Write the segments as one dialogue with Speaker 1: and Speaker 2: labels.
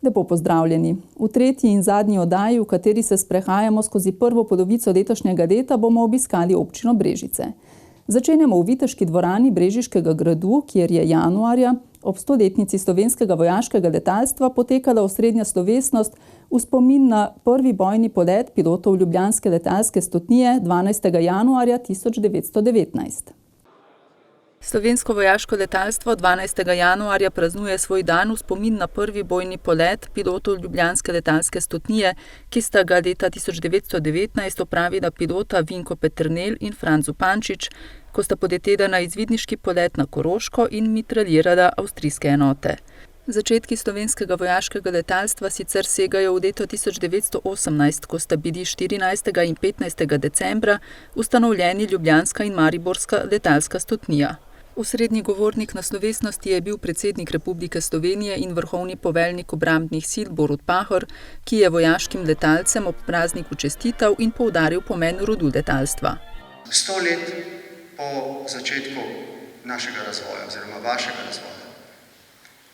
Speaker 1: Lepo pozdravljeni. V tretji in zadnji oddaji, v kateri se sprehajamo skozi prvo polovico letošnjega leta, bomo obiskali občino Brežice. Začenjamo v Viteški dvorani Brežiškega gradu, kjer je januarja ob 100-letnici slovenskega vojaškega letalstva potekala osrednja slovesnost v spomin na prvi bojni polet pilotov ljubljanske letalske stotnije 12. januarja 1919. Slovensko vojaško letalstvo 12. januarja praznuje svoj dan v spomin na prvi bojni polet pilotov ljubljanske letalske stotnije, ki sta ga leta 1919 opravila pilota Vinko Peternelj in Franc Zupančič, ko sta podletela na izvidniški polet na Koroško in mitraljirala avstrijske enote. Začetki slovenskega vojaškega letalstva sicer segajo v leto 1918, ko sta bili 14. in 15. decembra ustanovljeni ljubljanska in mariborska letalska stotnija. Osrednji govornik na slovesnosti je bil predsednik Republike Slovenije in vrhovni poveljnik obrambnih sil Borut Pahor, ki je vojaškim letalcem ob prazniku čestital in poudaril pomen rodu letalstva.
Speaker 2: 100 let po začetku našega razvoja oziroma vašega razvoja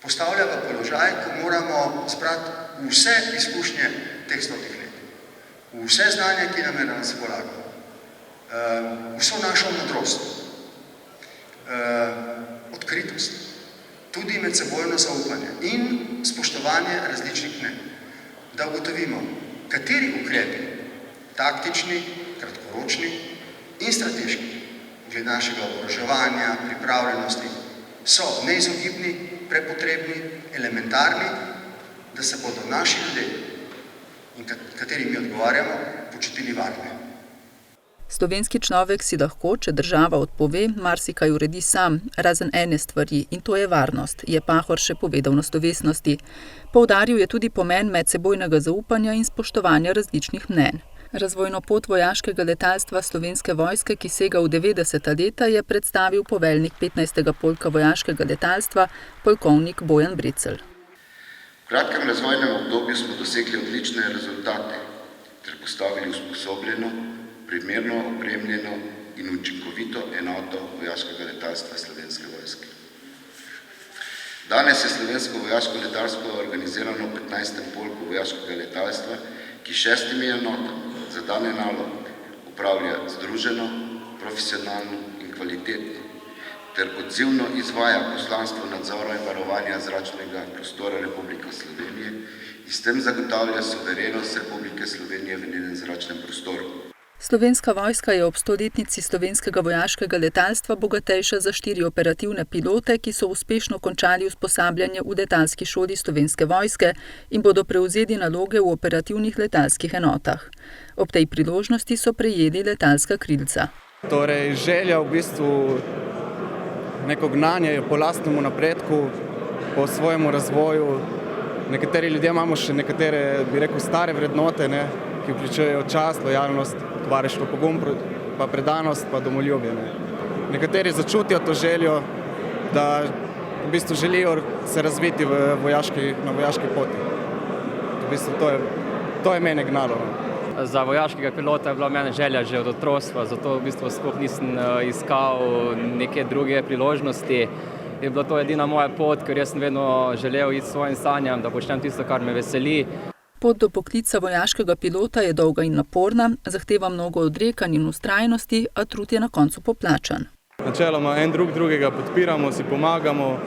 Speaker 2: postavlja v položaj, ko moramo zbrati vse izkušnje teh 100 let, vse znanje, ki nam je na razpolago, vso našo modrost, odkritost, tudi medsebojno zaupanje in spoštovanje različnih mnenj, da ugotovimo, kateri ukrepi, taktični, kratkoročni in strateški, glede našega oboroževanja, pripravljenosti, so neizogibni, prepotrebni, elementarni, da se bodo naši ljudje, in kateri mi odgovarjamo, počutili varne.
Speaker 1: Slovenski človek si lahko, če država odpove, marsikaj uredi sam, razen ene stvari, in to je varnost, je Pahor še povedal na slovesnosti. Poudaril je tudi pomen medsebojnega zaupanja in spoštovanja različnih mnenj. Razvojno pot vojaškega letalstva Slovenske vojske, ki sega v 90. leta, je predstavil poveljnik 15. polka vojaškega letalstva, polkovnik Bojan Brecelj.
Speaker 3: V kratkem razvojnem obdobju smo dosegli odlične rezultate ter postavili usposobljeno, primerno opremljeno in učinkovito enoto vojaškega letalstva Slovenske vojske. Danes je Slovensko vojaško letalstvo organizirano v 15. polku vojaškega letalstva, ki 6 enotami za dane naloge upravlja združeno, profesionalno in kvalitetno ter odzivno izvaja poslanstvo nadzora in varovanja zračnega prostora Republike Slovenije in s tem zagotavlja suverenost Republike Slovenije v njenem zračnem prostoru.
Speaker 1: Slovenska vojska je ob 100-letnici slovenskega vojaškega letalstva bogatejša za 4 operativne pilote, ki so uspešno končali usposabljanje v letalski šoli Slovenske vojske in bodo prevzeli naloge v operativnih letalskih enotah. Ob tej priložnosti so prejeli letalska krilca.
Speaker 4: Torej, želja v bistvu neko gnanje po lastnemu napredku, po svojemu razvoju. Nekateri ljudje imamo še nekatere, bi rekel, stare vrednote, ki vključujejo čast, lojalnost, tovarištvo, pogum, pa predanost, pa domoljubje. Nekateri začutijo to željo, da v bistvu želijo se razviti na vojaški poti. V bistvu to je mene gnalo.
Speaker 5: Za vojaškega pilota je bila mene želja že od otroštva, zato v bistvu sploh nisem iskal neke druge priložnosti. Je bila to edina moja pot, ker jaz sem vedno želel iti svojim sanjam, da počnem tisto, kar me veseli.
Speaker 1: Pot do poklica vojaškega pilota je dolga in naporna, zahteva mnogo odrekanj in vztrajnosti, a trud je na koncu poplačan.
Speaker 4: Načeloma en drugega podpiramo, si pomagamo,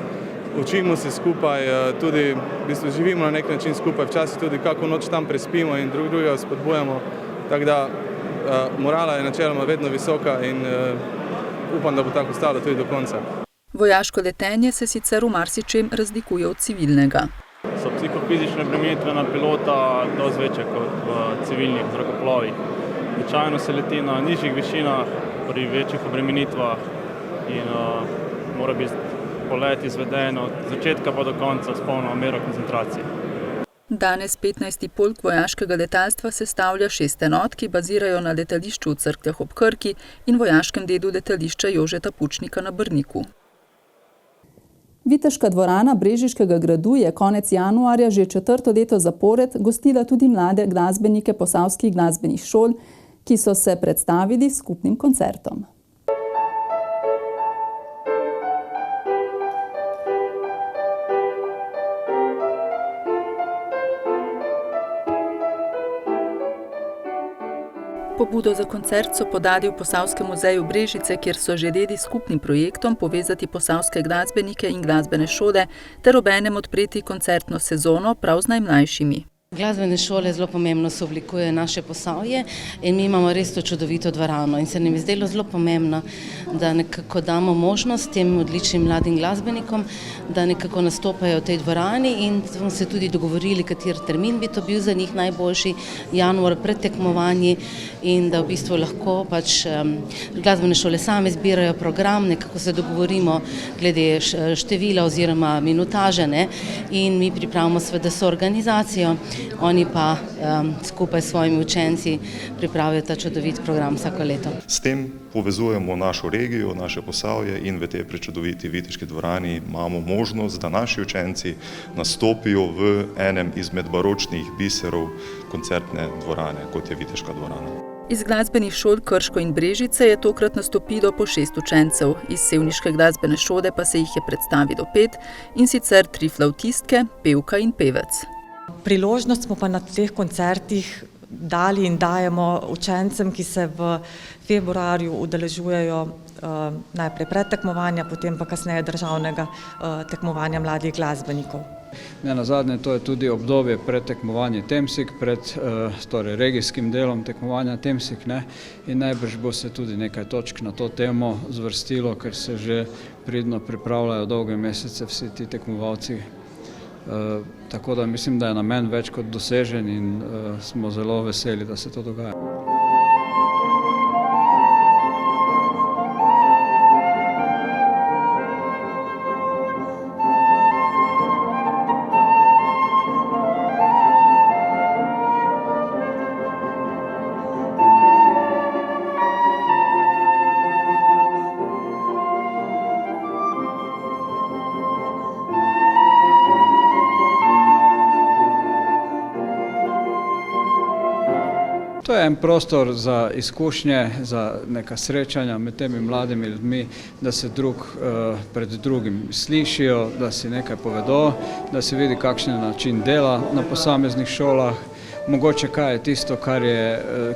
Speaker 4: učimo se skupaj, tudi v bistvu živimo na nek način skupaj, včasih tudi kako noč tam prespimo in drugega spodbujamo. Tako da morala je načeloma vedno visoka in upam, da bo tako ostalo tudi do konca.
Speaker 1: Vojaško letenje se sicer v marsičem razlikuje od civilnega.
Speaker 6: So psihofizične obremenitve na pilota dosti večje kot v civilnih zrakoplovih. Običajno se leti na nižjih višinah pri večjih obremenitvah in mora biti polet izveden od začetka pa do konca s polno mero koncentracije.
Speaker 1: Danes 15. polk vojaškega letalstva sestavlja 6 enot, ki bazirajo na letališču v Cerkljah ob Krki in vojaškem delu letališča Jožeta Pučnika na Brniku. Viteška dvorana Brežiškega gradu je konec januarja že 4. leto zapored gostila tudi mlade glasbenike posavskih glasbenih šol, ki so se predstavili s skupnim koncertom. Pobudo za koncert so podali v Posavskem muzeju Brežice, kjer so želeli s skupnim projektom povezati posavske glasbenike in glasbene šole ter obenem odpreti koncertno sezono prav z najmlajšimi.
Speaker 7: Glasbene šole zelo pomembno sooblikujejo naše Posavje in mi imamo res to čudovito dvorano in se nam je zdelo zelo pomembno, da nekako damo možnost tem odličnim mladim glasbenikom, da nekako nastopajo v tej dvorani in smo se tudi dogovorili, kateri termin bi to bil za njih najboljši, januar pred tekmovanji in da v bistvu lahko glasbene šole same zbirajo program, nekako se dogovorimo glede števila oziroma minutaže, ne, in mi pripravimo seveda soorganizacijo. Oni pa skupaj s svojimi učenci pripravijo ta čudovit program vsako leto.
Speaker 8: S tem povezujemo našo regijo, naše Posavje in v tej prečudoviti Viteški dvorani imamo možnost, da naši učenci nastopijo v enem izmed baročnih biserov koncertne dvorane, kot je Viteška dvorana.
Speaker 1: Iz glasbenih šol Krško in Brežice je tokrat nastopilo po 6 učencev, iz sevniške glasbene šole pa se jih je predstavilo 5, in sicer 3 flavtistke, pevka in pevec.
Speaker 9: Priložnost smo pa na teh koncertih dali in dajemo učencem, ki se v februarju udeležujejo najprej predtekmovanja, potem pa kasneje državnega tekmovanja mladih glasbenikov.
Speaker 10: Nenazadnje to je tudi obdobje pred tekmovanjem Temsig, pred regijskim delom tekmovanja Temsig, ne? In najbrž bo se tudi nekaj točk na to temo zvrstilo, ker se že pridno pripravljajo dolge mesece vsi ti tekmovalci. Tako da mislim, da je namen več kot dosežen in smo zelo veseli, da se to dogaja. To je en prostor za izkušnje, za neka srečanja med temi mladimi ljudmi, da se drug pred drugim slišijo, da si nekaj povedo, da se vidi, kakšen je način dela na posameznih šolah, mogoče kaj je tisto,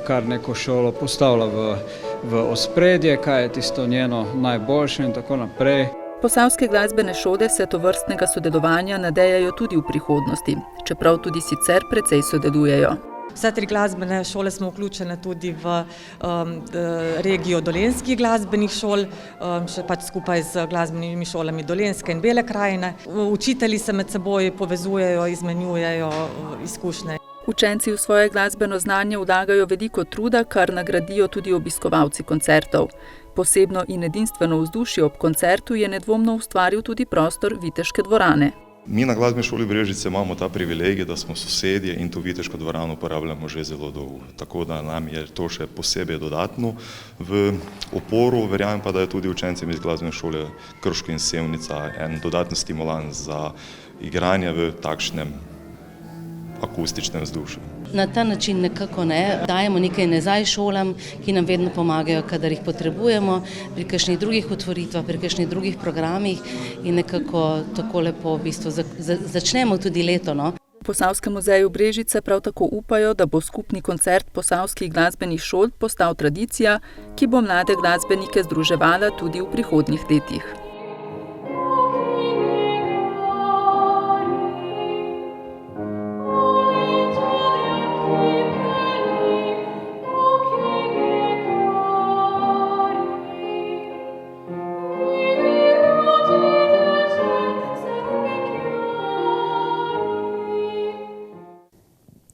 Speaker 10: kar neko šolo postavlja v ospredje, kaj je tisto njeno najboljše in tako naprej.
Speaker 1: Posavske glasbene šole se tovrstnega sodelovanja nadejajo tudi v prihodnosti, čeprav tudi sicer precej sodelujejo.
Speaker 9: Vse 3 glasbene šole smo vključene tudi v regijo dolenjskih glasbenih šol, še skupaj z glasbenimi šolami Dolenjske in Bele krajine. Učitelji se med seboj povezujejo, izmenjujejo izkušnje.
Speaker 1: Učenci v svoje glasbeno znanje vlagajo veliko truda, kar nagradijo tudi obiskovalci koncertov. Posebno in edinstveno vzdušje ob koncertu je nedvomno ustvaril tudi prostor Viteške dvorane.
Speaker 8: Mi na glasbeni šoli Brežice imamo ta privilegij, da smo sosedje in to Viteško dvorano uporabljamo že zelo dolgo. Tako da nam je to še posebej dodatno v oporu, verjamem pa, da je tudi učencem iz glasbene šole Krško in Sevnica en dodatni stimulans za igranje v takšnem akustičnem vzdušju.
Speaker 7: Na ta način nekako dajemo nekaj nazaj šolam, ki nam vedno pomagajo, kadar jih potrebujemo, pri kakšnih drugih otvoritvah, pri kakšnih drugih programih in nekako tako lepo v bistvu začnemo tudi leto.
Speaker 1: V Posavskem muzeju Brežice prav tako upajo, da bo skupni koncert posavskih glasbenih šol postal tradicija, ki bo mlade glasbenike združevala tudi v prihodnjih letih.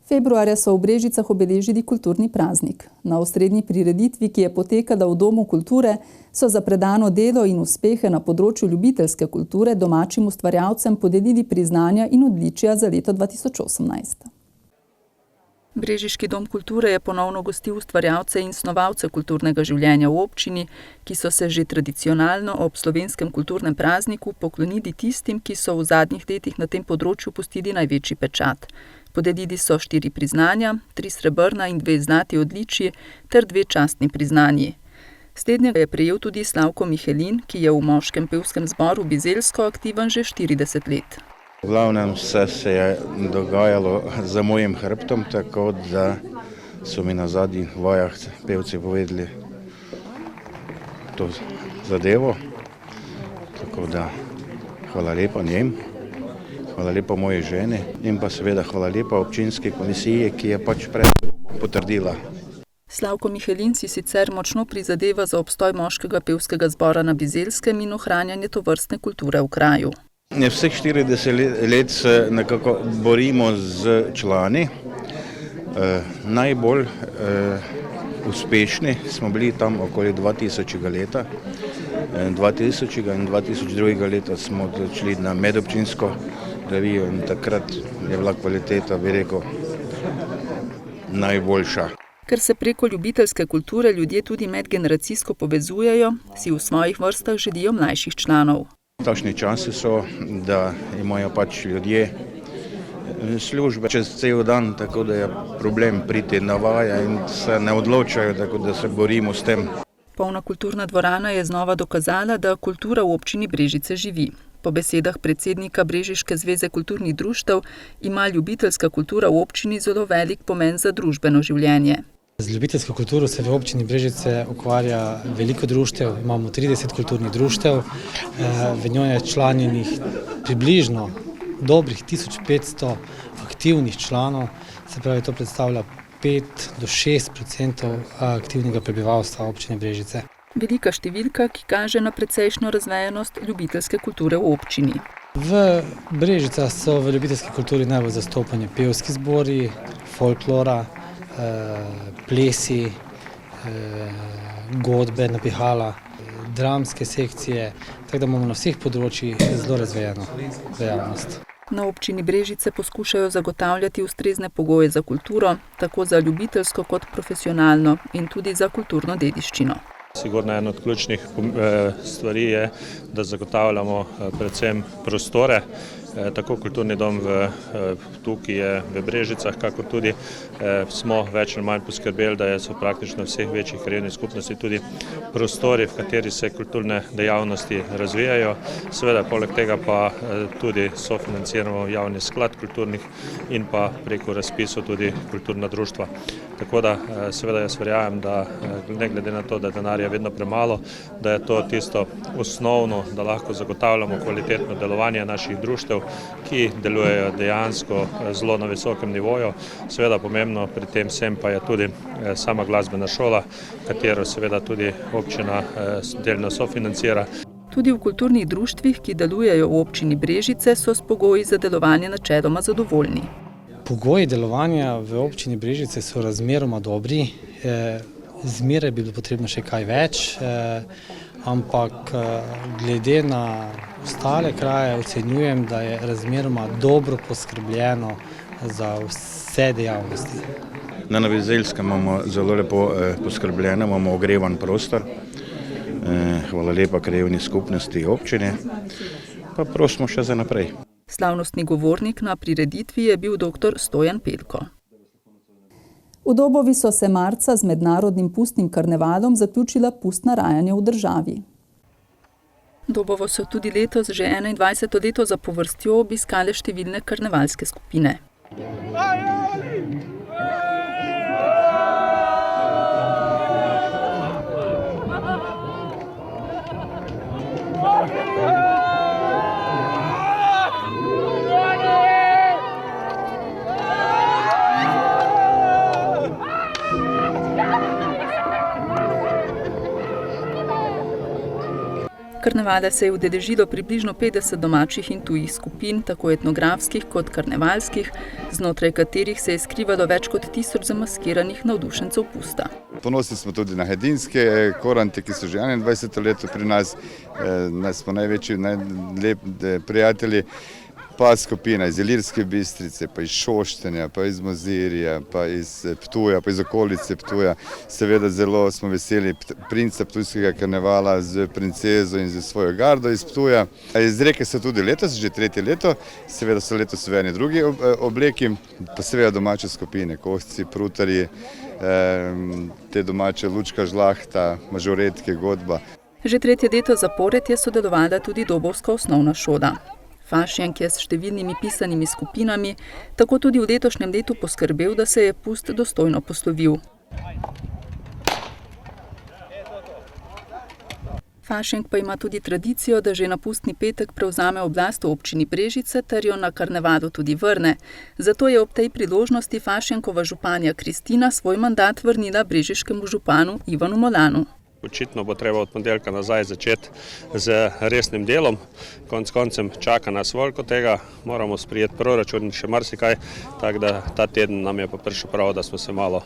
Speaker 1: Februarja so v Brežicah obeležili kulturni praznik. Na osrednji prireditvi, ki je potekala v Domu kulture, so za predano delo in uspehe na področju ljubiteljske kulture domačim ustvarjalcem podelili priznanja in odličja za leto 2018. Brežiški dom kulture je ponovno gostil ustvarjalce in snovalce kulturnega življenja v občini, ki so se že tradicionalno ob slovenskem kulturnem prazniku poklonili tistim, ki so v zadnjih letih na tem področju pustili največji pečat. Podelili so 4 priznanja, 3 srebrna in 2 zlati odličji ter 2 častni priznanji. Slednjega je prejel tudi Slavko Mihelin, ki je v moškem pevskem zboru Bizeljsko aktiven že 40 let.
Speaker 11: V glavnem vse se je dogajalo za mojim hrbtom, tako da so mi na zadnjih vajah pevci povedali to zadevo. Tako da hvala lepa njim, hvala lepa moji ženi in pa seveda hvala lepa občinski komisiji, ki je pač potrdila.
Speaker 1: Slavko Mihelin si sicer močno prizadeva za obstoj moškega pevskega zbora na Bizelskem in ohranjanje tovrstne kulture v kraju.
Speaker 11: Vseh 40 let se nekako borimo z člani. Najbolj uspešni smo bili tam okoli 2000. leta. 2000. in 2002. leta smo odšli na medobčinsko revijo in takrat je bila kvaliteta, bi rekel, najboljša.
Speaker 1: Ker se preko ljubiteljske kulture ljudje tudi medgeneracijsko povezujejo, si v svojih vrstah želijo mlajših članov.
Speaker 11: Takšni časi so, da imajo pač ljudje službe čez cel dan, tako da je problem priti na vaje in se ne odločajo, tako da se borimo s tem.
Speaker 1: Polna kulturna dvorana je znova dokazala, da kultura v občini Brežice živi. Po besedah predsednika Brežiške zveze kulturnih društev ima ljubiteljska kultura v občini zelo velik pomen za družbeno življenje.
Speaker 12: Z ljubiteljsko kulturo se v občini Brežice ukvarja veliko društev, imamo 30 kulturnih društev, v njoj je članjenih približno dobrih 1500 aktivnih članov, se pravi, to predstavlja 5 do 6% aktivnega prebivalstva občine Brežice.
Speaker 1: Velika številka, ki kaže na precejšnjo razvejanost ljubiteljske kulture v občini.
Speaker 12: V Brežicah so v ljubiteljski kulturi najbolj zastopani pevski zbori, folklora, plesi, godbe, napihala, dramske sekcije, tako da imamo na vseh področjih zelo razvejano dejavnost.
Speaker 1: Na občini Brežice poskušajo zagotavljati ustrezne pogoje za kulturo, tako za ljubiteljsko kot profesionalno in tudi za kulturno dediščino.
Speaker 6: Sigurno ena od ključnih stvari je, da zagotavljamo predvsem prostore, tako kulturni dom tukaj je v Brežicah, kako tudi smo več ali manj poskrbeli, da so praktično vseh večjih krajevnih skupnosti tudi prostori, v kateri se kulturne dejavnosti razvijajo. Seveda poleg tega pa tudi sofinanciramo javni sklad kulturnih in pa preko razpisov tudi kulturna društva. Tako da seveda jaz verjamem, da ne glede na to, da denarja je vedno premalo, da je to tisto osnovno, da lahko zagotavljamo kvalitetno delovanje naših društev, ki delujejo dejansko zelo na visokem nivoju. Seveda pomembno pri tem vsem pa je tudi sama glasbena šola, katero seveda tudi občina delno sofinancira.
Speaker 1: Tudi v kulturnih društvih, ki delujejo v občini Brežice, so s pogoji za delovanje načeloma zadovoljni.
Speaker 12: Pogoji delovanja v občini Brežice so razmeroma dobri, zmeraj bi bilo potrebno še kaj več, ampak glede na ostale kraje ocenjujem, da je razmeroma dobro poskrbljeno za vse dejavnosti.
Speaker 11: Na Bizelskem imamo zelo lepo poskrbljeno, imamo ogrevan prostor, hvala lepa krajevni skupnosti občine, pa prosimo še za naprej.
Speaker 1: Slavnostni govornik na prireditvi je bil dr. Stojan Pelko. V Dobovi so se marca z mednarodnim pustnim karnevalom zaključila pustna rajanja v državi. Dobovo so tudi letos, že 21. leto zapovrstjo, obiskale številne karnevalske skupine. Karnevala se je udeležilo približno 50 domačih in tujih skupin, tako etnografskih kot karnevalskih, znotraj katerih se je skrivalo več kot 1000 zamaskiranih navdušencev pusta.
Speaker 13: Ponosni smo tudi na hedinske korante, ki so že 21. leto pri nas, smo največji prijatelji, pa skupina iz Ilirske Bistrice, pa iz Šoštenja, pa iz Mozirja, pa iz Ptuja, pa iz okolice Ptuja. Seveda zelo smo veseli princa ptujskega karnevala z princezo in z svojo gardo iz Ptuja. Iz Reke so tudi letos, že 3. leto, seveda so letos v eni drugi obleki, pa seveda domače skupine, Kosci, Prutarji, te domače Lučka žlahta, mažoretke, godba.
Speaker 1: Že 3. leto zapored je sodelovala tudi Dobovska osnovna šola. Fašjenk je s številnimi pisanimi skupinami tako tudi v letošnjem letu poskrbel, da se je pust dostojno poslovil. Fašjenk pa ima tudi tradicijo, da že na pustni petek prevzame oblast v občini Brežice ter jo na karnevalu tudi vrne. Zato je ob tej priložnosti Fašjenkova županja Kristina svoj mandat vrnila brežiškemu županu Ivanu Molanu.
Speaker 14: Očitno bo treba od ponedeljka nazaj začeti z resnim delom. Konec koncem čaka nas veliko tega, moramo sprejeti proračun in še marsikaj, tako da ta teden nam je pa prišel prav, da smo se malo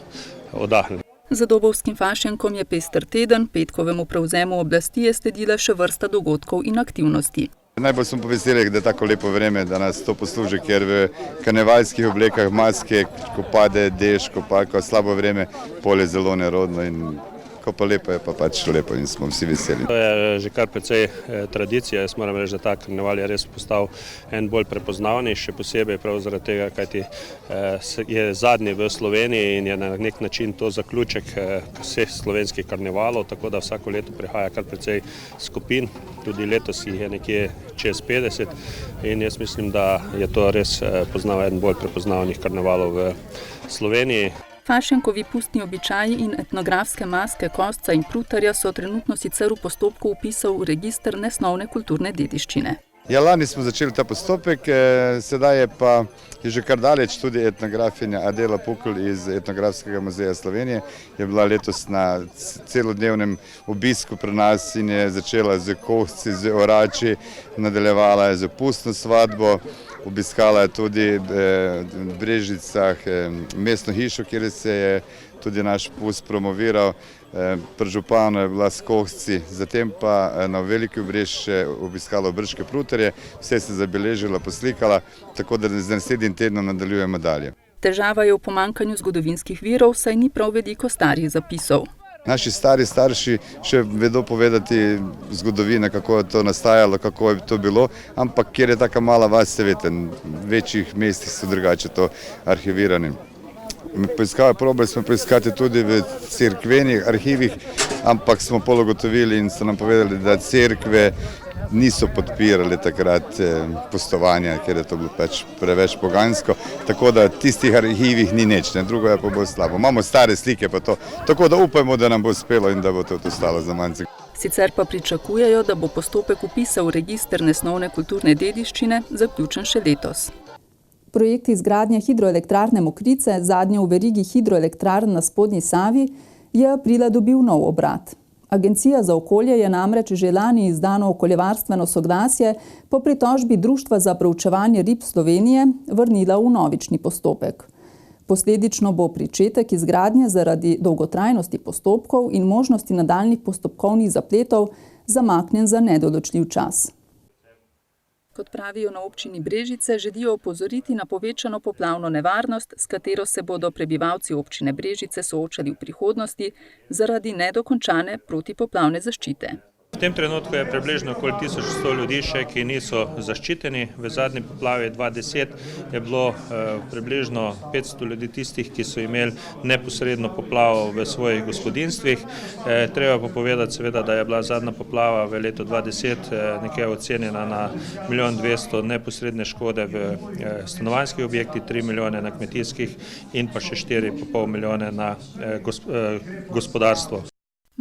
Speaker 14: oddahnili.
Speaker 1: Za dobovskim fašjenkom je pester teden, petkovemu prevzemu oblasti je sledila še vrsta dogodkov in aktivnosti.
Speaker 13: Najbolj smo poveseli, da je tako lepo vreme, da nas to posluži, ker v karnevalskih oblekah maske, ko pade dež, ko slabo vreme, polje zelo nerodno in ko pa lepo je pa pač lepo in smo vsi veseli.
Speaker 14: To je že kar precej tradicija, jaz moram reči, da ta karneval je res postal en bolj prepoznavni, še posebej prav zaradi tega, kajti je zadnji v Sloveniji in je na nek način to zaključek vseh slovenskih karnevalov, tako da vsako leto prihaja kar precej skupin, tudi letos jih je nekje čez 50 in jaz mislim, da je to res poznal eden bolj prepoznavnih karnevalov v Sloveniji.
Speaker 1: Fašjenkovi pustni običaji in etnografske maske kostca in prutarja so trenutno sicer v postopku vpisov v register nesnovne kulturne dediščine.
Speaker 13: Ja, lani smo začeli ta postopek, sedaj je že kar daleč tudi etnografinja Adela Pukl iz Etnografskega muzeja Slovenije. Je bila letos na celodnevnem obisku pri nas in je začela z kovci, z orači, nadaljevala je z pustno svadbo. Obiskala je tudi v Brežicah mestno hišo, kjer se je tudi naš pust promoviral. Pri županu je bila s kovci, zatem pa na Veliki Brež obiskala Brške prutarje, vse se zabeležila, poslikala, tako da z naslednjim tednom nadaljujemo dalje.
Speaker 1: Težava je v pomanjkanju zgodovinskih virov, saj ni prav veliko starih zapisov.
Speaker 13: Naši stari starši še vedo povedati zgodovine, kako je to nastajalo, kako je to bilo, ampak kjer je taka mala vas, se veste, v večjih mestih so drugače to arhivirani. Probali smo poiskati tudi v cerkvenih arhivih, ampak smo pol ugotovili in so nam povedali, da cerkve niso podpirali takrat pustovanja, ker je to bilo pač preveč pogansko, tako da v tistih arhivih ni nič, drugo je pa bolj slabo. Imamo stare slike pa to, tako da upajmo, da nam bo uspelo in da bo to ostalo za manjce.
Speaker 1: Sicer pa pričakujejo, da bo postopek vpisa v register nesnovne kulturne dediščine zaključen še letos. Projekt izgradnje hidroelektrarne Mokrice, zadnje v verigi hidroelektrarn na spodnji Savi, je aprila dobil nov obrat. Agencija za okolje je namreč že lani izdano okoljevarstveno soglasje po pritožbi Društva za preučevanje rib Slovenije vrnila v novični postopek. Posledično bo pričetek izgradnje zaradi dolgotrajnosti postopkov in možnosti nadaljnjih postopkovnih zapletov zamaknjen za nedoločljiv čas. Kot pravijo na občini Brežice, želijo opozoriti na povečano poplavno nevarnost, s katero se bodo prebivalci občine Brežice soočali v prihodnosti zaradi nedokončane protipoplavne zaščite.
Speaker 14: V tem trenutku je približno okoli 1100 ljudi še, ki niso zaščiteni. V zadnji poplavi 2010 je bilo približno 500 ljudi tistih, ki so imeli neposredno poplavo v svojih gospodinstvih. Treba pa povedati seveda, da je bila zadnja poplava v letu 2010 nekje ocenjena na 1 200 000 neposredne škode v stanovanjskih objektih, 3 milijone na kmetijskih in pa še 4,5 milijone na gospodarstvo.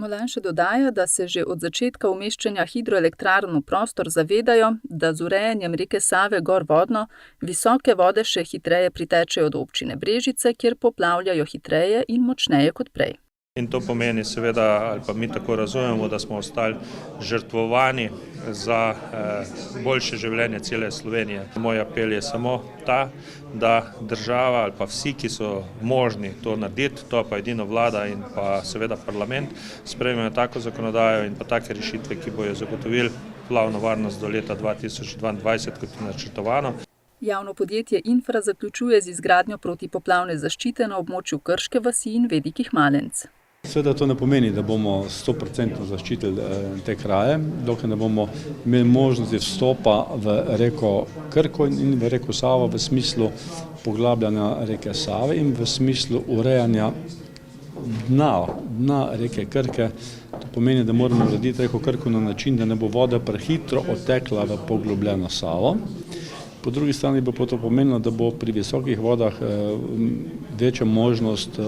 Speaker 1: Molan še dodaja, da se že od začetka umeščanja hidroelektrarn v prostor zavedajo, da z urejanjem reke Save gorvodno visoke vode še hitreje pritečejo do občine Brežice, kjer poplavljajo hitreje in močneje kot prej.
Speaker 14: In to pomeni seveda, ali pa mi tako razumemo, da smo ostali žrtvovani za boljše življenje cele Slovenije. Moj apel je samo ta, da država ali pa vsi, ki so možni to narediti, to pa edino vlada in pa seveda parlament, sprejmejo tako zakonodajo in pa take rešitve, ki bojo zagotovili poplavno varnost do leta 2022, kot je načrtovano.
Speaker 1: Javno podjetje Infra zaključuje z izgradnjo protipoplavne zaščite na območju Krške vasi in Velikih Malenc.
Speaker 15: Seveda to ne pomeni, da bomo 100% zaščitili te kraje, dokler ne bomo imeli možnosti vstopa v reko Krko in v reko Savo v smislu poglabljanja reke Save in v smislu urejanja dna reke Krke, pomeni, da moramo urediti reko Krko na način, da ne bo voda prehitro odtekla v poglobljeno Savo. Po drugi strani bo to pomenilo, da bo pri visokih vodah večja možnost,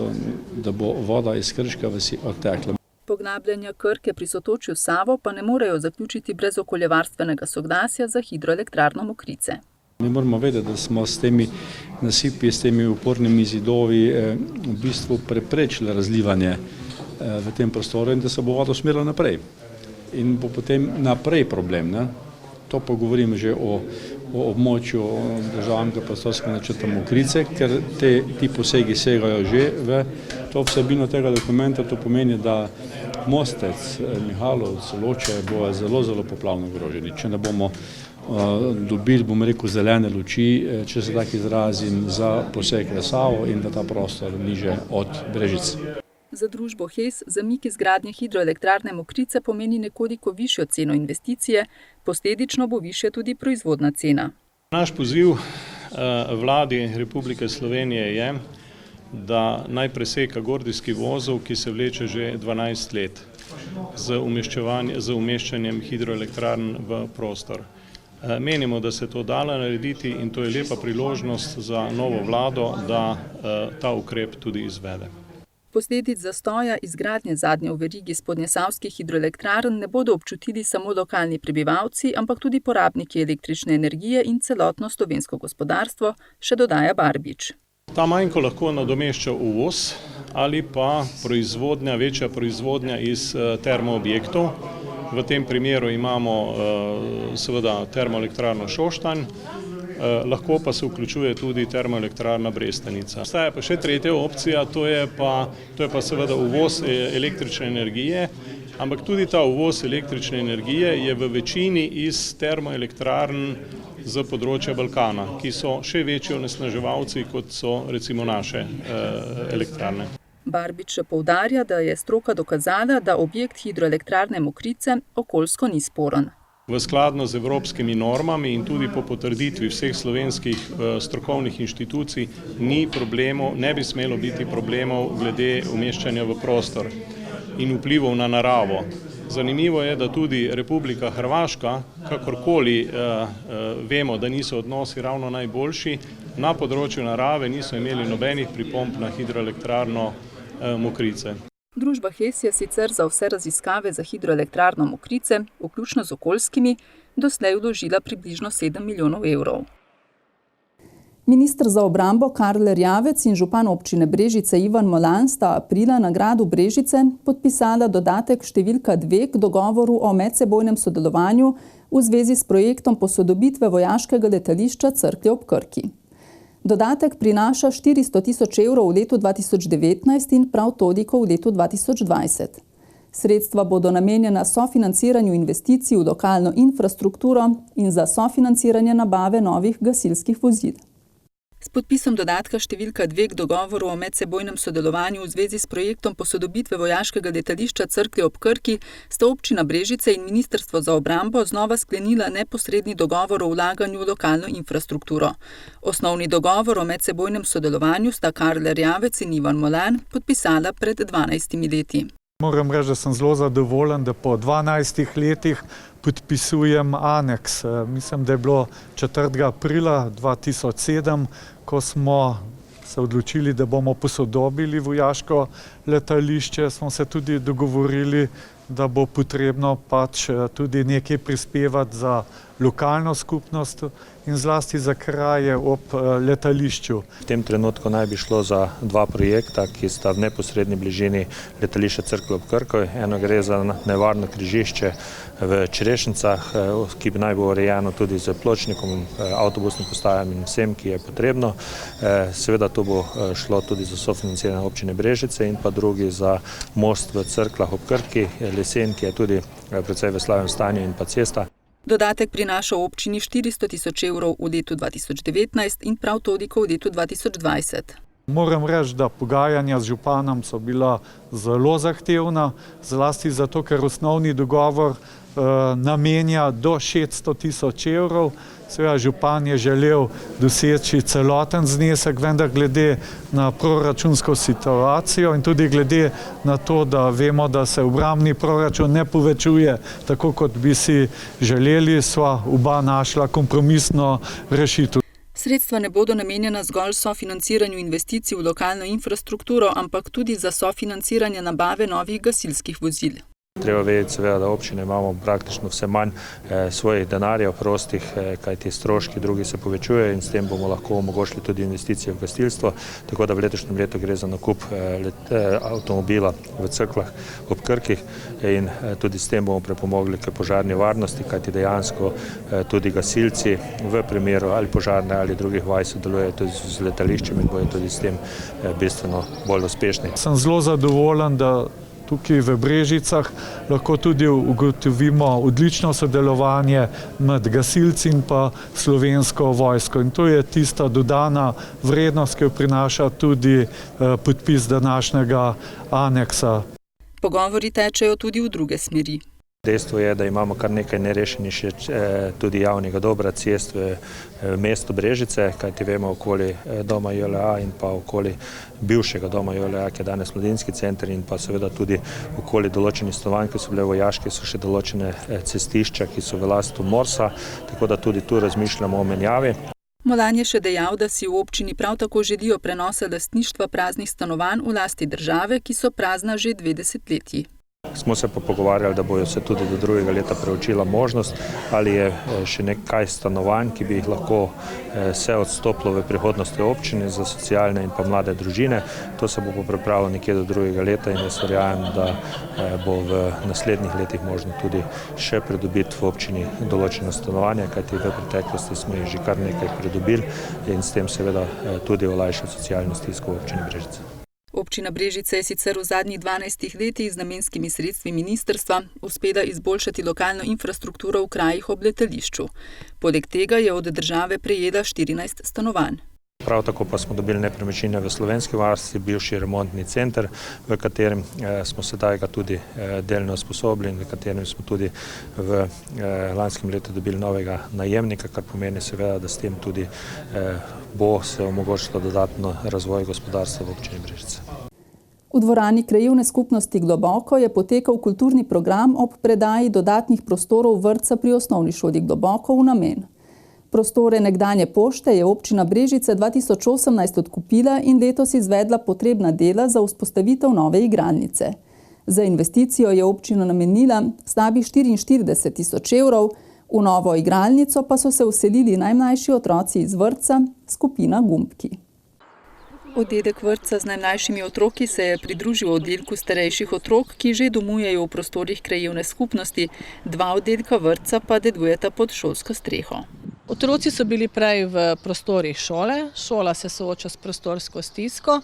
Speaker 15: da bo voda iz Krške vasi odtekla.
Speaker 1: Poglabljanja Krke pri sotočju Savo pa ne morejo zaključiti brez okoljevarstvenega soglasja za hidroelektrarno Mokrice.
Speaker 15: Mi moramo vedeti, da smo s temi nasipi, s temi upornimi zidovi v bistvu preprečili razlivanje v tem prostoru in da se bo voda usmerila naprej. In bo potem naprej problem, ne? To pa govorim že o območju državnega prostorskega načrta Mokrice, ker ti posegi segajo že v to vsebino tega dokumenta. To pomeni, da Mostec, Mihalovec, Loče bojo zelo poplavno ogroženi. Če ne bomo dobili, bom rekel, zelene luči, če se tako izrazim, za poseg v Savo in da ta prostor niže od Brežic.
Speaker 1: Za družbo HES zamik izgradnje hidroelektrarne Mokrice pomeni nekoliko višjo ceno investicije, posledično bo višja tudi proizvodna cena.
Speaker 14: Naš poziv vladi Republike Slovenije je, da naj preseka gordijski vozel, ki se vleče že 12 let z umeščanjem hidroelektrarn v prostor. Menimo, da se to dalo narediti in to je lepa priložnost za novo vlado, da ta ukrep tudi izvede.
Speaker 1: Posledic zastoja izgradnje zadnje v verigi spodnjesavskih hidroelektrarn ne bodo občutili samo lokalni prebivalci, ampak tudi porabniki električne energije in celotno slovensko gospodarstvo, še dodaja Barbič.
Speaker 14: Ta manjko lahko nadomešča uvoz ali pa večja proizvodnja iz termoobjektov. V tem primeru imamo seveda termoelektrarno Šoštanj, lahko pa se vključuje tudi termoelektrarna Brestanica. Obstaja pa še tretja opcija, to je pa seveda uvoz električne energije, ampak tudi ta uvoz električne energije je v večini iz termoelektrarn z področja Balkana, ki so še večji onesnaževalci, kot so recimo naše elektrarne.
Speaker 1: Barbič poudarja, da je stroka dokazala, da objekt hidroelektrarne Mokrice okoljsko ni sporen.
Speaker 14: V skladno z evropskimi normami in tudi po potrditvi vseh slovenskih strokovnih inštitucij ne bi smelo biti problemov glede umeščanja v prostor in vplivov na naravo. Zanimivo je, da tudi Republika Hrvaška, kakorkoli vemo, da niso odnosi ravno najboljši, na področju narave niso imeli nobenih pripomb na hidroelektrarno Mokrice.
Speaker 1: Družba HES je sicer za vse raziskave za hidroelektrarno Mokrice, vključno z okoljskimi, doslej vložila približno 7 milijonov evrov. Minister za obrambo Karl Erjavec in župan občine Brežice Ivan Molan sta aprila na gradu Brežice podpisala dodatek številka 2 k dogovoru o medsebojnem sodelovanju v zvezi s projektom posodobitve vojaškega letališča Cerklje ob Krki. Dodatek prinaša 400 tisoč evrov v letu 2019 in prav toliko v letu 2020. Sredstva bodo namenjena sofinanciranju investicij v lokalno infrastrukturo in za sofinanciranje nabave novih gasilskih vozil. S podpisom dodatka številka 2 k dogovoru o medsebojnem sodelovanju v zvezi s projektom posodobitve vojaškega letališča Cerklje ob Krki sta občina Brežice in Ministrstvo za obrambo znova sklenila neposredni dogovor o vlaganju v lokalno infrastrukturo. Osnovni dogovor o medsebojnem sodelovanju sta Karl Erjavec in Ivan Molan podpisala pred 12 leti.
Speaker 16: Moram reči, da sem zelo zadovoljen, da po 12 letih podpisujem aneks. Mislim, da je bilo 4. aprila 2007, ko smo se odločili, da bomo posodobili vojaško letališče, smo se tudi dogovorili, da bo potrebno pač tudi nekaj prispevati za lokalno skupnost in zlasti za kraje ob letališču.
Speaker 14: V tem trenutku naj bi šlo za 2 projekta, ki sta v neposredni bližini letališča Cerklje ob Krki. Eno gre za nevarno križišče v Čerešnicah, ki bi naj bilo urejeno tudi z pločnikom, avtobusnim postajam in vsem, ki je potrebno. Seveda to bo šlo tudi za sofinanciranje občine Brežice in pa drugi za most v Cerkljah ob Krki, lesen, ki je tudi precej v slabem stanju in pa cesta.
Speaker 1: Dodatek prinaša občini 400 tisoč evrov v letu 2019 in prav toliko v letu 2020.
Speaker 16: Moram reči, da pogajanja z županom so bila zelo zahtevna, zlasti zato, ker osnovni dogovor namenja do 600 tisoč evrov, Seveda župan je želel doseči celoten znesek, vendar glede na proračunsko situacijo in tudi glede na to, da vemo, da se obrambni proračun ne povečuje tako, kot bi si želeli, sva oba našla kompromisno rešitev.
Speaker 1: Sredstva ne bodo namenjena zgolj sofinanciranju investicij v lokalno infrastrukturo, ampak tudi za sofinanciranje nabave novih gasilskih vozil.
Speaker 14: Treba vedeti seveda, da občine imamo praktično vse manj svojih denarjev prostih, kajti stroški drugi se povečujejo in s tem bomo lahko omogočili tudi investicije v gasilstvo, tako da v letošnjem letu gre za nakup avtomobila v Cerkljah ob Krkih in tudi s tem bomo pripomogli k požarni varnosti, kajti dejansko tudi gasilci v primeru ali požarne ali drugih vaj sodelujejo tudi z letališčem in bojo tudi s tem bistveno bolj uspešni.
Speaker 16: Sem zelo zadovoljen, da tukaj v Brežicah lahko tudi ugotovimo odlično sodelovanje med gasilci in pa slovensko vojsko. In to je tista dodana vrednost, ki jo prinaša tudi podpis današnjega aneksa.
Speaker 1: Pogovori tečejo tudi v druge smeri.
Speaker 14: Dejstvo je, da imamo kar nekaj nerešenih še tudi javnega dobra cest v mestu Brežice, kajti vemo okoli doma JLA in pa okoli bivšega doma JLA, ki je danes mladinski center in pa seveda tudi okoli določenih stanovanj, ki so bile vojaške, so še določene cestišča, ki so v lasti MORS-a, tako da tudi tu razmišljamo o menjavi.
Speaker 1: Molan je še dejal, da si v občini prav tako želijo prenosa lastništva praznih stanovanj v lasti države, ki so prazna že 2 desetletji.
Speaker 14: Smo se pa pogovarjali, da bojo se tudi do drugega leta preučila možnost, ali je še nekaj stanovanj, ki bi jih lahko se odstopilo v prihodnosti občine za socialne in pa mlade družine. To se bo pripravilo nekje do drugega leta in jaz verjamem, da bo v naslednjih letih možno tudi še pridobiti v občini določeno stanovanje, kajti v preteklosti smo jih že kar nekaj pridobili in s tem seveda tudi olajšali socialno stisko v občini Brežice.
Speaker 1: Občina Brežice je sicer v zadnjih 12 letih z namenskimi sredstvi ministrstva uspela izboljšati lokalno infrastrukturo v krajih ob letališču. Poleg tega je od države prejela 14 stanovanj.
Speaker 14: Prav tako pa smo dobili nepremičnine v Slovenski vasi, bivši remontni center, v katerem smo sedaj ga tudi delno usposobili in v katerem smo tudi v lanskem letu dobili novega najemnika, kar pomeni seveda, da s tem tudi bo se omogočilo dodatno razvoj gospodarstva v občini Brežice.
Speaker 1: V dvorani krajevne skupnosti Globoko je potekal kulturni program ob predaji dodatnih prostorov vrtca pri osnovni šoli Globoko v namen. Prostore nekdanje pošte je občina Brežice 2018 odkupila in letos izvedla potrebna dela za vzpostavitev nove igralnice. Za investicijo je občina namenila slabih 44 tisoč evrov, v novo igralnico pa so se vselili najmlajši otroci iz vrtca, skupina Gumbki. Oddelek vrtca z najmlajšimi otroki se je pridružil oddelku starejših otrok, ki že domujejo v prostorih krajevne skupnosti, 2 oddelka vrtca pa delujeta pod šolsko streho.
Speaker 17: Otroci so bili prej v prostorih šole, šola se sooča s prostorsko stisko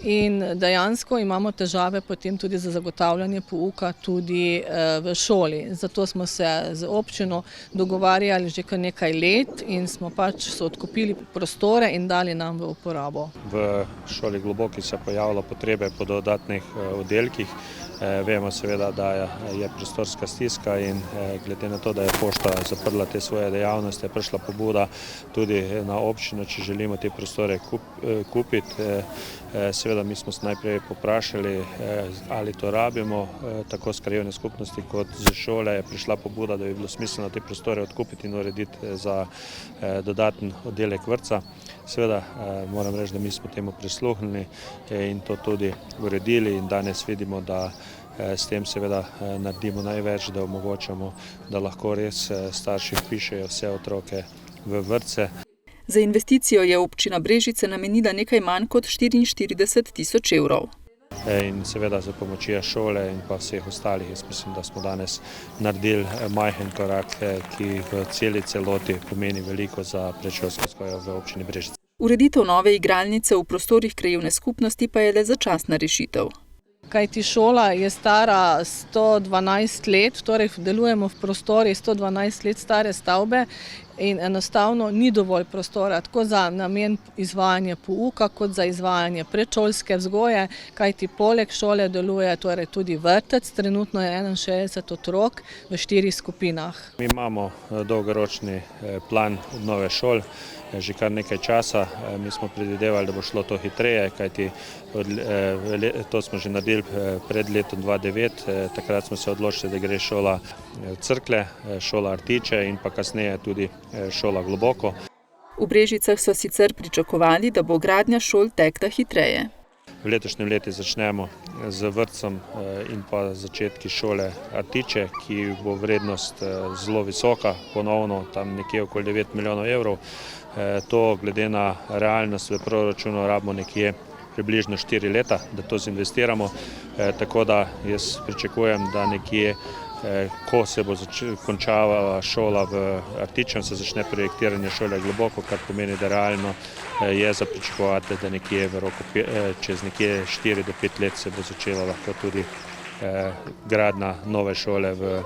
Speaker 17: in dejansko imamo težave potem tudi za zagotavljanje pouka tudi v šoli. Zato smo se z občino dogovarjali že kar nekaj let in smo so odkupili prostore in dali nam v uporabo.
Speaker 14: V šoli Globoki se pojavila potrebe po dodatnih oddelkih. Vemo seveda, da je prostorska stiska in glede na to, da je pošta zaprla te svoje dejavnosti, je prišla pobuda tudi na občino, če želimo te prostore kupiti. Seveda mi smo se najprej poprašali, ali to rabimo, tako z krajevne skupnosti kot z šole je prišla pobuda, da bi bilo smiselno te prostore odkupiti in urediti za dodaten oddelek vrtca. Seveda moram reči, da mi smo temu prisluhnili in to tudi uredili in danes vidimo, da s tem seveda naredimo največ, da omogočamo, da lahko res starši vpišejo vse otroke v vrtce.
Speaker 1: Za investicijo je občina Brežice namenila nekaj manj kot 44 tisoč evrov.
Speaker 14: In seveda za pomočjo šole in pa vseh ostalih, jaz mislim, da smo danes naredili majhen korak, ki v celi celoti pomeni veliko za predšolsko vzgojo v občini Brežice.
Speaker 1: Ureditev nove igralnice v prostorih krajevne skupnosti pa je le začasna rešitev.
Speaker 17: Kajti šola je stara 112 let, torej delujemo v prostori 112 let stare stavbe in enostavno ni dovolj prostora tako za namen izvajanja pouka kot za izvajanje predšolske vzgoje, kajti poleg šole deluje torej tudi vrtec, trenutno je 61 otrok v 4 skupinah.
Speaker 14: Mi imamo dolgoročni plan obnove šol že kar nekaj časa. Mi smo predvidevali, da bo šlo to hitreje, kajti to smo že naredili pred letom 2009. Takrat smo se odločili, da gre šola Cerklje, šola Artiče in pa kasneje tudi šola Globoko.
Speaker 1: V Brežicah so sicer pričakovali, da bo gradnja šol tekla hitreje.
Speaker 14: V letošnjem letu začnemo z vrtcem in pa začetki šole Artiče, ki bo vrednost zelo visoka, ponovno tam nekje okoli 9 milijonov evrov. To glede na realnost v proračunu rabimo nekje približno 4 leta, da to zinvestiramo, tako da jaz pričakujem, da nekje, ko se bo končala šola v Artičem, se začne projektiranje šole Globoko, kar pomeni, da realno je za pričakovati, da nekje v roku čez nekje 4 do 5 let se bo začela lahko tudi gradnja nove šole v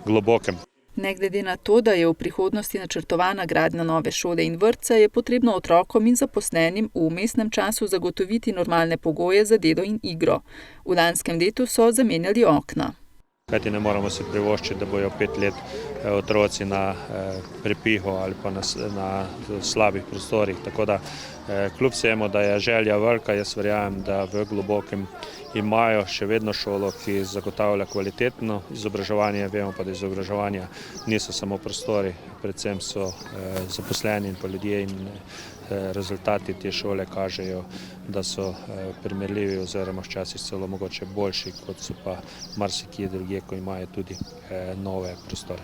Speaker 14: Globokem.
Speaker 1: Ne glede na to, da je v prihodnosti načrtovana gradnja nove šole in vrtca, je potrebno otrokom in zaposlenim v vmesnem času zagotoviti normalne pogoje za delo in igro. V lanskem letu so zamenjali okna.
Speaker 14: Kajti ne moramo si privoščiti, da bojo 5 let otroci na prepihu ali pa na slabih prostorih. Tako da kljub vsemu, da je želja velika, jaz verjamem, da v Globokem imajo še vedno šolo, ki zagotavlja kvalitetno izobraževanje. Vemo pa, da izobraževanja niso samo prostori, predvsem so zaposleni in pa ljudje in rezultati te šole kažejo, da so primerljivi oziroma včasih celo mogoče boljši, kot so pa marsikje drugje, ko imajo tudi nove prostore.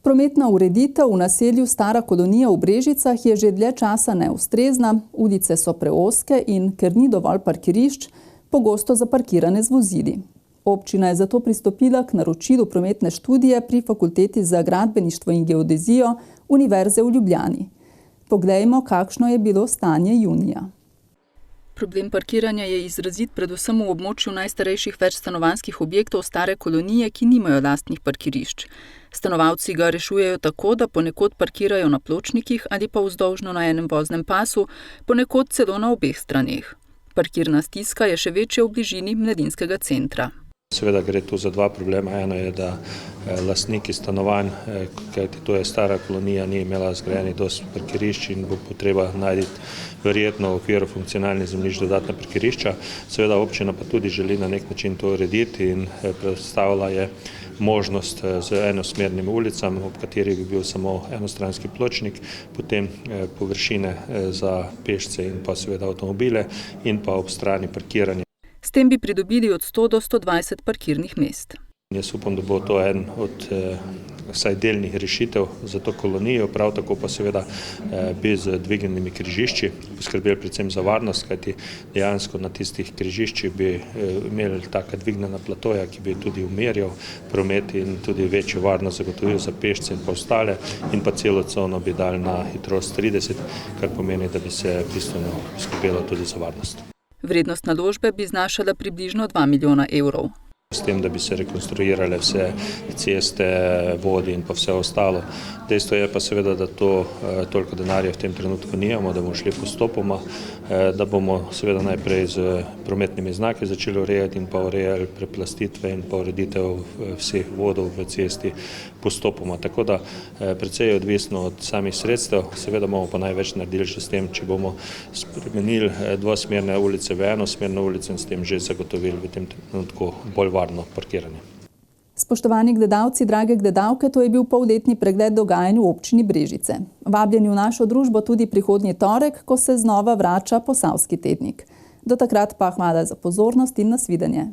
Speaker 1: Prometna ureditev v naselju Stara kolonija v Brežicah je že dlje časa neustrezna, ulice so preozke in ker ni dovolj parkirišč, pogosto zaparkirane z vozili. Občina je zato pristopila k naročilu prometne študije pri Fakulteti za gradbeništvo in geodezijo Univerze v Ljubljani. Poglejmo, kakšno je bilo stanje junija. Problem parkiranja je izrazit predvsem v območju najstarejših večstanovanjskih objektov Stare kolonije, ki nimajo lastnih parkirišč. Stanovalci ga rešujejo tako, da ponekod parkirajo na pločnikih ali pa vzdolžno na enem voznem pasu, ponekod celo na obeh straneh. Parkirna stiska je še večja v bližini mladinskega centra.
Speaker 14: Seveda gre tu za dva problema. Eno je, da lastniki stanovanj, kajti to je Stara kolonija, ni imela zgrajenih dosti parkirišč in bo potreba najti verjetno v okviru funkcionalnih zemljišč dodatna parkirišča. Seveda občina pa tudi želi na nek način to urediti in predstavila je možnost z enosmernimi ulicami, ob katerih bi bil samo enostranski pločnik, potem površine za pešce in pa seveda avtomobile in pa ob strani parkiranje.
Speaker 1: S tem bi pridobili od 100 do 120 parkirnih mest.
Speaker 14: Jaz upam, da bo to en od vsaj delnih rešitev za to kolonijo, prav tako pa seveda bi z dvignjenimi križišči poskrbeli predvsem za varnost, kajti dejansko na tistih križiščih bi imeli taka dvignjena platoja, ki bi tudi umerjal promet in tudi večjo varnost zagotovil za pešce in pa ostale in pa celo cono bi dali na hitrost 30, kar pomeni, da bi se bistveno poskrbelo tudi za varnost.
Speaker 1: Vrednost naložbe bi znašala približno 2 milijona evrov.
Speaker 14: S tem, da bi se rekonstruirale vse ceste, vodi in pa vse ostalo. Dejstvo je pa seveda, da toliko denarja v tem trenutku nimamo, da bomo šli postopoma, da bomo seveda najprej z prometnimi znaki začeli urejati in pa urejali preplastitve in pa ureditev vseh vodov v cesti postopoma. Tako da precej je odvisno od samih sredstev, seveda bomo pa največ naredili že s tem, če bomo spremenili dvosmerne ulice v enosmerne ulice in s tem že zagotovili v tem trenutku bolj varno parkiranje.
Speaker 1: Spoštovani gledalci, drage gledalke, to je bil polletni pregled dogajanj v občini Brežice. Vabljeni v našo družbo tudi prihodnji torek, ko se znova vrača Posavski tednik. Do takrat pa hvala za pozornost in nasvidenje.